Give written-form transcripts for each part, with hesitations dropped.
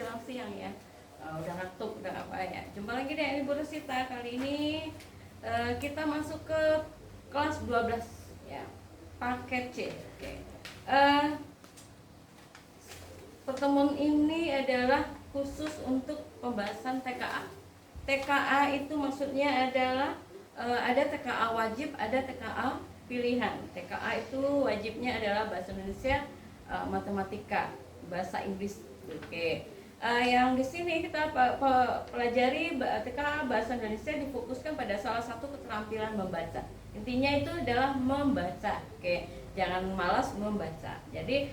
menjelang siang ya. Udah ngantuk, udah apa ya. Jumpa lagi deh ini Bu Rosita. Kali ini kita masuk ke kelas 12 ya. Paket C. Oke. Pertemuan ini adalah khusus untuk pembahasan TKA. TKA itu maksudnya adalah ada TKA wajib, ada TKA pilihan. TKA itu wajibnya adalah bahasa Indonesia, matematika, bahasa Inggris. Oke. Yang di sini kita pelajari TKA bahasa Indonesia difokuskan pada salah satu keterampilan membaca. Intinya itu adalah membaca. Oke, jangan malas membaca. Jadi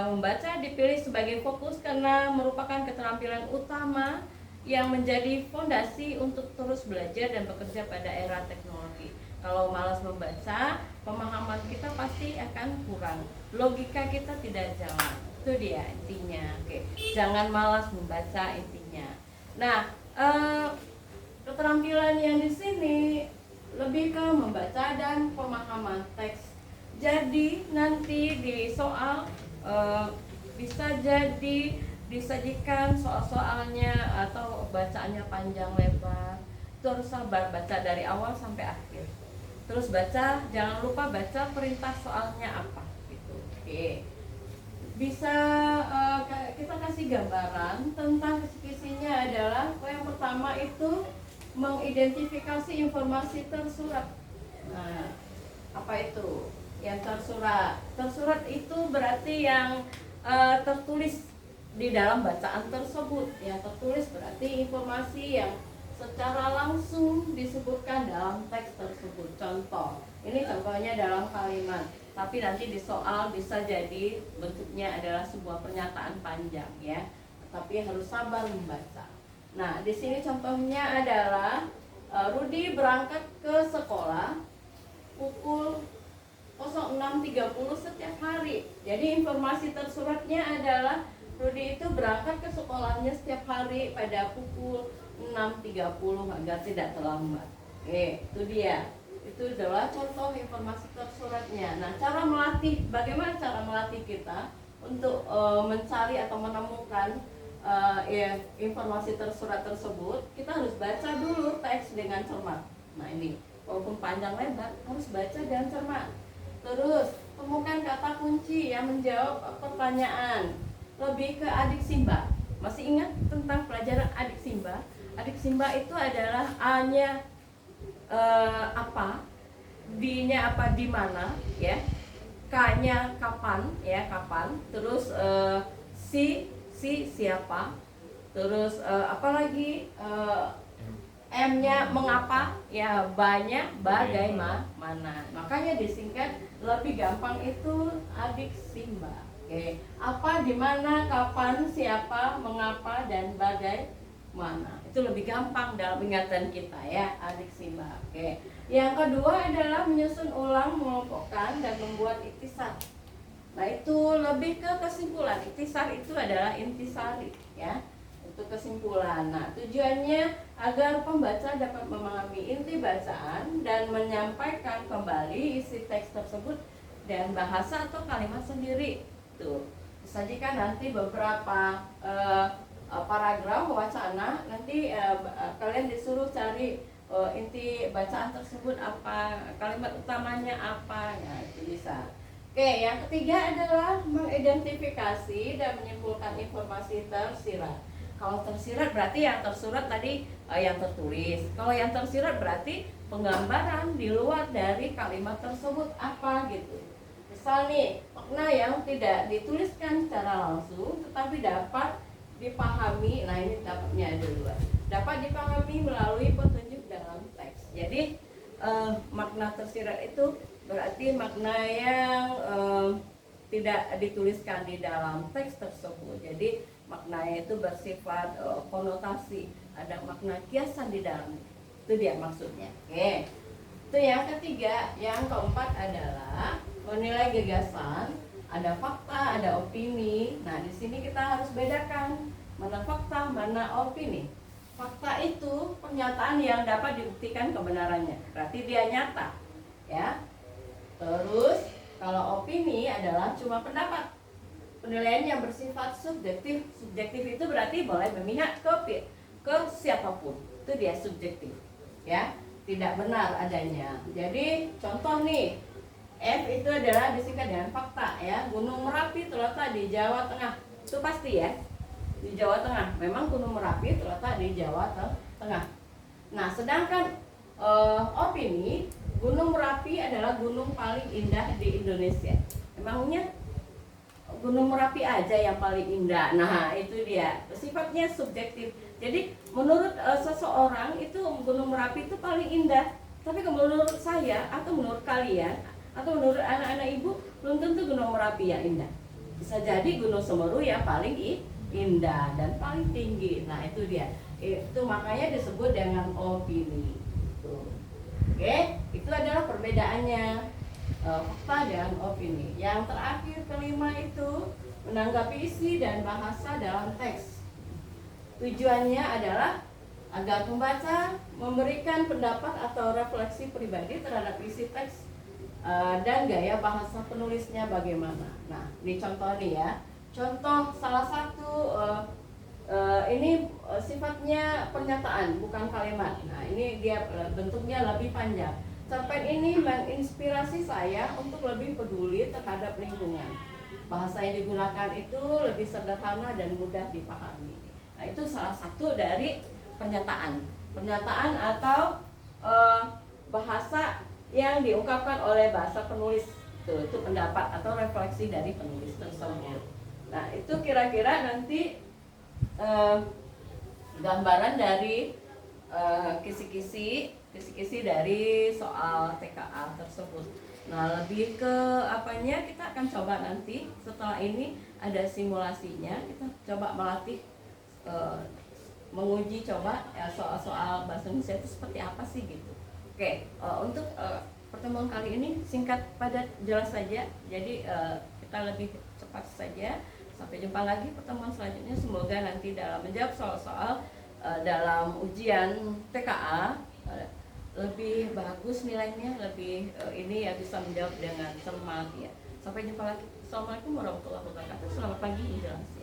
membaca dipilih sebagai fokus karena merupakan keterampilan utama yang menjadi fondasi untuk terus belajar dan bekerja pada era teknologi. Kalau malas membaca, pemahaman kita pasti akan kurang, logika kita tidak jalan. Itu dia intinya. Oke, jangan malas membaca intinya. Nah, keterampilan yang di sini lebih ke membaca dan pemahaman teks. Jadi nanti di soal bisa jadi disajikan soal-soalnya atau bacaannya panjang lebar. Itu harus sabar baca dari awal sampai akhir. Terus baca, jangan lupa baca perintah soalnya apa gitu. Oke. Bisa kita kasih gambaran tentang kisi-kisinya adalah yang pertama itu mengidentifikasi informasi tersurat. Nah, apa itu? Yang tersurat. Tersurat itu berarti yang tertulis di dalam bacaan tersebut. Yang tertulis berarti informasi yang secara langsung disebutkan dalam teks tersebut. Contoh, ini contohnya dalam kalimat, tapi nanti di soal bisa jadi bentuknya adalah sebuah pernyataan panjang ya. Tapi harus sabar membaca. Nah, di sini contohnya adalah Rudi berangkat ke sekolah pukul 06.30 setiap hari. Jadi informasi tersuratnya adalah Rudi itu berangkat ke sekolahnya setiap hari pada pukul 6.30 agar tidak terlambat. Oke, itu dia. Itu adalah contoh informasi tersuratnya. Nah, cara melatih, bagaimana cara melatih kita untuk mencari atau menemukan informasi tersurat tersebut? Kita harus baca dulu teks dengan cermat. Nah, ini walaupun panjang lebar harus baca dengan cermat. Terus temukan kata kunci yang menjawab pertanyaan. Lebih ke adik Simba. Masih ingat tentang pelajaran adik Simba? Adik Simba itu adalah A-nya apa, D-nya apa, di mana, ya, K-nya kapan, ya, kapan. Terus si siapa. Terus apalagi M-nya mengapa, ya, banyak bagaimana. Makanya disingkat lebih gampang itu adik Simba. Oke, apa, di mana, kapan, siapa, mengapa, dan bagaimana. Itu lebih gampang dalam ingatan kita ya, adik Simba. Oke. Yang kedua adalah menyusun ulang, mengelompokkan, dan membuat ikhtisar. Nah, itu lebih ke kesimpulan. Ikhtisar itu adalah intisari ya. Untuk kesimpulan. Nah, tujuannya agar pembaca dapat memahami inti bacaan dan menyampaikan kembali isi teks tersebut dan bahasa atau kalimat sendiri. Tuh, disajikan nanti beberapa paragraf wacana. Nanti kalian disuruh cari inti bacaan tersebut apa, kalimat utamanya apa. Nah, itu bisa. Oke, yang ketiga adalah mengidentifikasi dan menyimpulkan informasi tersirat. Kalau tersirat berarti yang tersurat tadi yang tertulis. Kalau yang tersirat berarti penggambaran di luar dari kalimat tersebut apa gitu. Misal nih, makna yang tidak dituliskan secara langsung tetapi dapat dipahami. Nah, ini dapatnya ada dua. Dapat dipahami melalui petunjuk dalam teks. Jadi makna tersirat itu berarti makna yang tidak dituliskan di dalam teks tersebut. Jadi maknanya itu bersifat konotasi, ada makna kiasan di dalamnya. Itu dia maksudnya. Oke. Itu yang ketiga. Yang keempat adalah menilai gagasan. Ada fakta, ada opini. Nah, di sini kita harus bedakan mana fakta, mana opini. Fakta itu pernyataan yang dapat dibuktikan kebenarannya. Berarti dia nyata, ya. Terus kalau opini adalah cuma pendapat. penilaian yang bersifat subjektif. Subjektif itu berarti boleh memihak ke siapapun. Itu dia subjektif. Ya, tidak benar adanya. Jadi contoh nih, F itu adalah disingkat dengan fakta ya. Gunung Merapi terletak di Jawa Tengah. Itu pasti ya. Di Jawa Tengah. Memang Gunung Merapi terletak di Jawa Tengah. Nah, sedangkan opini Gunung Merapi adalah gunung paling indah di Indonesia. Emangnya Gunung Merapi aja yang paling indah. Nah, itu dia. Sifatnya subjektif. Jadi, menurut seseorang itu Gunung Merapi itu paling indah. Tapi menurut saya atau menurut kalian atau menurut anak-anak ibu belum tentu Gunung Merapi yang indah. Bisa jadi Gunung Semeru yang paling indah dan paling tinggi. Nah, itu dia. Itu makanya disebut dengan opini. Oke, itu adalah perbedaannya fakta dan opini. Yang terakhir kelima itu menanggapi isi dan bahasa dalam teks. Tujuannya adalah agar pembaca memberikan pendapat atau refleksi pribadi terhadap isi teks dan gaya bahasa penulisnya bagaimana. Nah, ini contoh nih ya. Contoh salah satu ini sifatnya pernyataan bukan kalimat. Nah, ini dia bentuknya lebih panjang. Cerpen ini menginspirasi saya untuk lebih peduli terhadap lingkungan. Bahasa yang digunakan itu lebih sederhana dan mudah dipahami. Nah, itu salah satu dari pernyataan. Pernyataan atau bahasa yang diungkapkan oleh bahasa penulis. Itu pendapat atau refleksi dari penulis tersebut. Nah, itu kira-kira nanti gambaran dari kisi-kisi dari soal TKA tersebut. Nah, lebih ke apanya kita akan coba nanti setelah ini ada simulasinya, kita coba melatih menguji coba ya, soal-soal bahasa Indonesia itu seperti apa sih gitu. Oke, untuk pertemuan kali ini singkat padat jelas saja. Jadi kita lebih cepat saja. Sampai jumpa lagi pertemuan selanjutnya. Semoga nanti dalam menjawab soal-soal dalam ujian TKA lebih bagus nilainya, lebih ini ya bisa menjawab dengan cermat ya. Sampai jumpa lagi. Assalamualaikum warahmatullahi wabarakatuh. Selamat pagi, Indonesia.